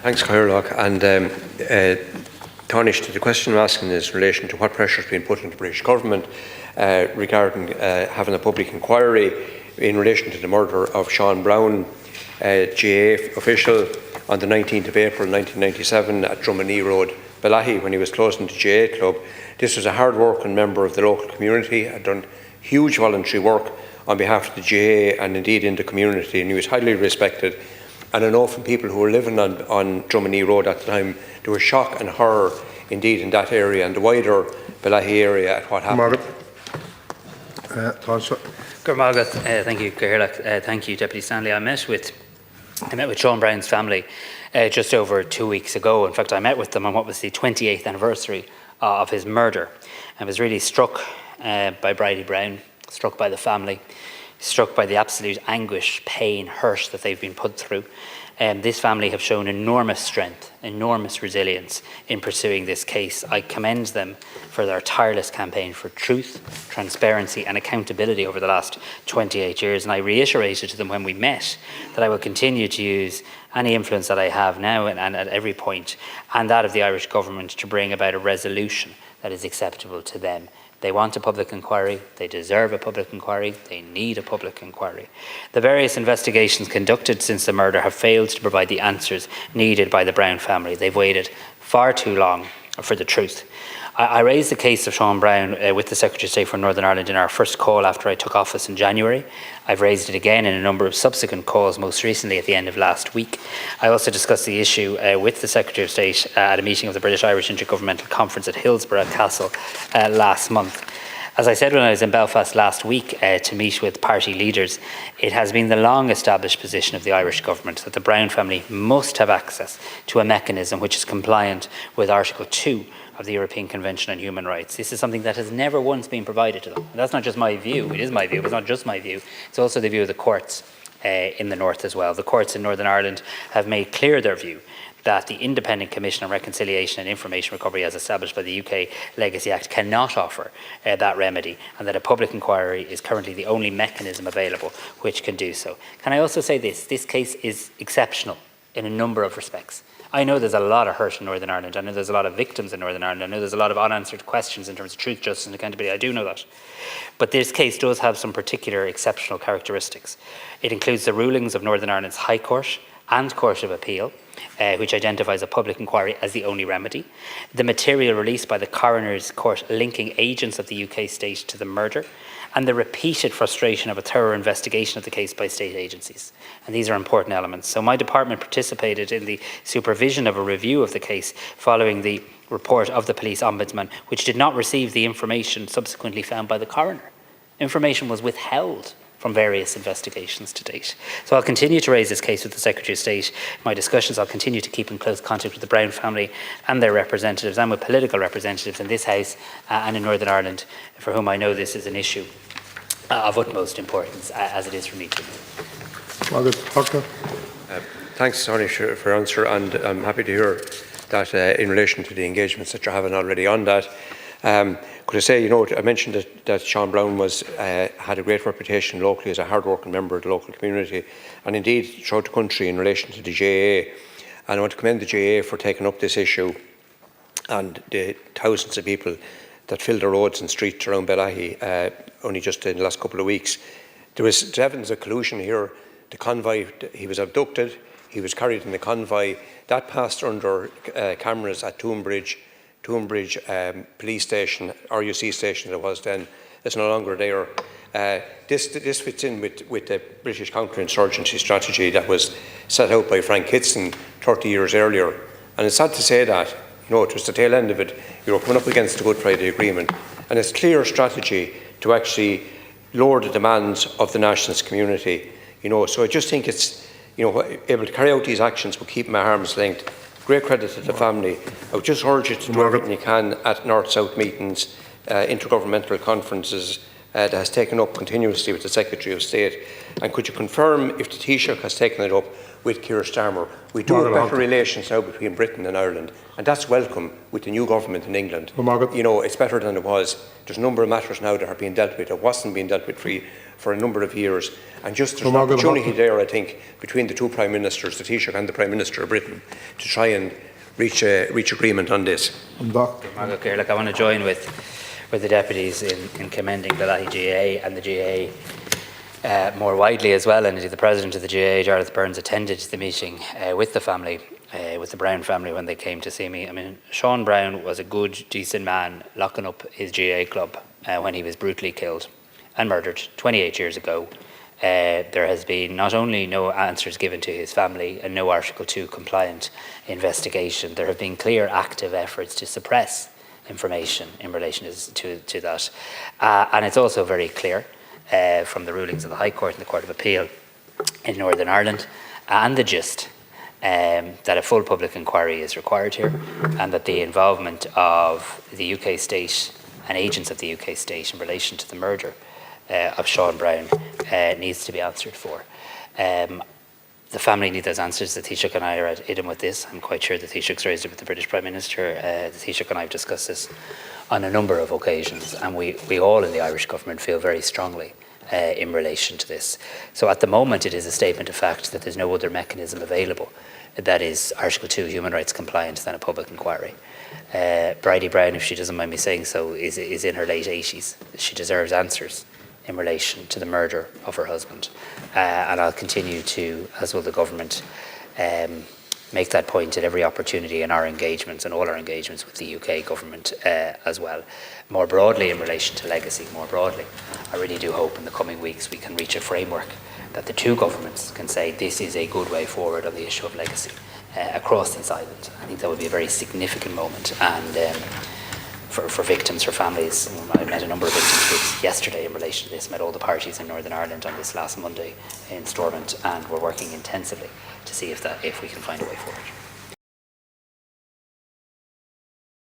Thanks, Cairloch. And Tánaiste, the question I'm asking is in relation to what pressure has been put on the British government regarding having a public inquiry in relation to the murder of Sean Brown, GAA official, on the 19th of April 1997 at Drummondney Road, Bellaghy, when he was closing the GAA club. This was a hard-working member of the local community, had done huge voluntary work on behalf of the GAA and indeed in the community, and he was highly respected. And I know from people who were living on Drummondney Road at the time, there was shock and horror indeed in that area and the wider Bellaghy area at what happened. Thank you, Cairloch. Thank you, Deputy Stanley. I met with Sean Brown's family just over 2 weeks ago. In fact, I met with them on what was the 28th anniversary of his murder. I was really struck by Bridie Brown, struck by the family, struck by the absolute anguish, pain, hurt that they've been put through. This family have shown enormous strength, enormous resilience in pursuing this case. I commend them for their tireless campaign for truth, transparency and accountability over the last 28 years. And I reiterated to them when we met that I will continue to use any influence that I have now and at every point, and that of the Irish government, to bring about a resolution that is acceptable to them. They want a public inquiry, they deserve a public inquiry, they need a public inquiry. The various investigations conducted since the murder have failed to provide the answers needed by the Brown family. They've waited far too long for the truth. I raised the case of Sean Brown with the Secretary of State for Northern Ireland in our first call after I took office in January. I've raised it again in a number of subsequent calls, most recently at the end of last week. I also discussed the issue with the Secretary of State at a meeting of the British-Irish Intergovernmental Conference at Hillsborough Castle last month. As I said when I was in Belfast last week to meet with party leaders, it has been the long-established position of the Irish government that the Brown family must have access to a mechanism which is compliant with Article 2 of the European Convention on Human Rights. This is something that has never once been provided to them. And that's not just my view, it is my view, but it's not just my view, it's also the view of the courts in the north as well. The courts in Northern Ireland have made clear their view that the Independent Commission on Reconciliation and Information Recovery as established by the UK Legacy Act cannot offer that remedy, and that a public inquiry is currently the only mechanism available which can do so. Can I also say this case is exceptional in a number of respects. I know there's a lot of hurt in Northern Ireland, I know there's a lot of victims in Northern Ireland, I know there's a lot of unanswered questions in terms of truth, justice and accountability, I do know that. But this case does have some particular exceptional characteristics. It includes the rulings of Northern Ireland's High Court and Court of Appeal, which identifies a public inquiry as the only remedy. The material released by the Coroner's Court linking agents of the UK state to the murder, and the repeated frustration of a thorough investigation of the case by state agencies. And these are important elements. So my department participated in the supervision of a review of the case following the report of the police ombudsman, which did not receive the information subsequently found by the coroner. Information was withheld from various investigations to date. So I'll continue to raise this case with the Secretary of State. In my discussions, I'll continue to keep in close contact with the Brown family and their representatives, and with political representatives in this House and in Northern Ireland, for whom I know this is an issue of utmost importance, as it is for me too. Thanks, Tánaiste, for your answer, and I'm happy to hear that in relation to the engagements that you're having already on that. Could I say, I mentioned that Sean Brown had a great reputation locally as a hard-working member of the local community, and indeed throughout the country in relation to the GAA. And I want to commend the GAA for taking up this issue and the thousands of people that filled the roads and streets around Bellaghy only just in the last couple of weeks. There was evidence of collusion here. The convoy, he was abducted, he was carried in the convoy. That passed under cameras at Toonbridge police station, RUC station it was then. It's no longer there. This fits in with the British counterinsurgency strategy that was set out by Frank Kitson 30 years earlier. And it's sad to say that, it was the tail end of it. You were coming up against the Good Friday Agreement. And it's clear strategy to actually lower the demands of the nationalist community. So I just think it's, able to carry out these actions will keep them at arm's length. Great credit to the family. I would just urge you to do everything you can at North-South meetings, intergovernmental conferences that has taken up continuously with the Secretary of State. And could you confirm if the Taoiseach has taken it up with Keir Starmer. We do have better relations now between Britain and Ireland, and that's welcome with the new government in England. You know, it's better than it was. There's a number of matters now that are being dealt with that wasn't being dealt with for a number of years, and just there's an opportunity there, I think, between the two Prime Ministers, the Taoiseach and the Prime Minister of Britain, to try and reach agreement on this. I want to join with the deputies in commending the Lahi GA and the GA more widely as well, and indeed the President of the GA, Jarlath Burns, attended the meeting with the family, with the Brown family when they came to see me. I mean, Sean Brown was a good, decent man locking up his GA club when he was brutally killed and murdered 28 years ago. There has been not only no answers given to his family and no Article 2 compliant investigation, there have been clear active efforts to suppress information in relation to that. And it's also very clear from the rulings of the High Court and the Court of Appeal in Northern Ireland and the gist that a full public inquiry is required here, and that the involvement of the UK state and agents of the UK state in relation to the murder of Sean Brown needs to be answered for. The family need those answers. The Taoiseach and I are at idem with this. I'm quite sure the Taoiseach's raised it with the British Prime Minister. The Taoiseach and I have discussed this on a number of occasions, and we all in the Irish government feel very strongly in relation to this. So at the moment it is a statement of fact that there's no other mechanism available that is Article 2 human rights compliant than a public inquiry. Bridie Brown, if she doesn't mind me saying so, is in her late 80s. She deserves answers in relation to the murder of her husband. And I'll continue to, as will the government, make that point at every opportunity in our engagements and all our engagements with the UK government as well. More broadly, in relation to legacy, more broadly, I really do hope in the coming weeks we can reach a framework that the two governments can say this is a good way forward on the issue of legacy across this island. I think that would be a very significant moment, and for victims, for families. I met a number of victims groups yesterday in relation to this, met all the parties in Northern Ireland on this last Monday in Stormont, and we're working intensively to see if we can find a way forward.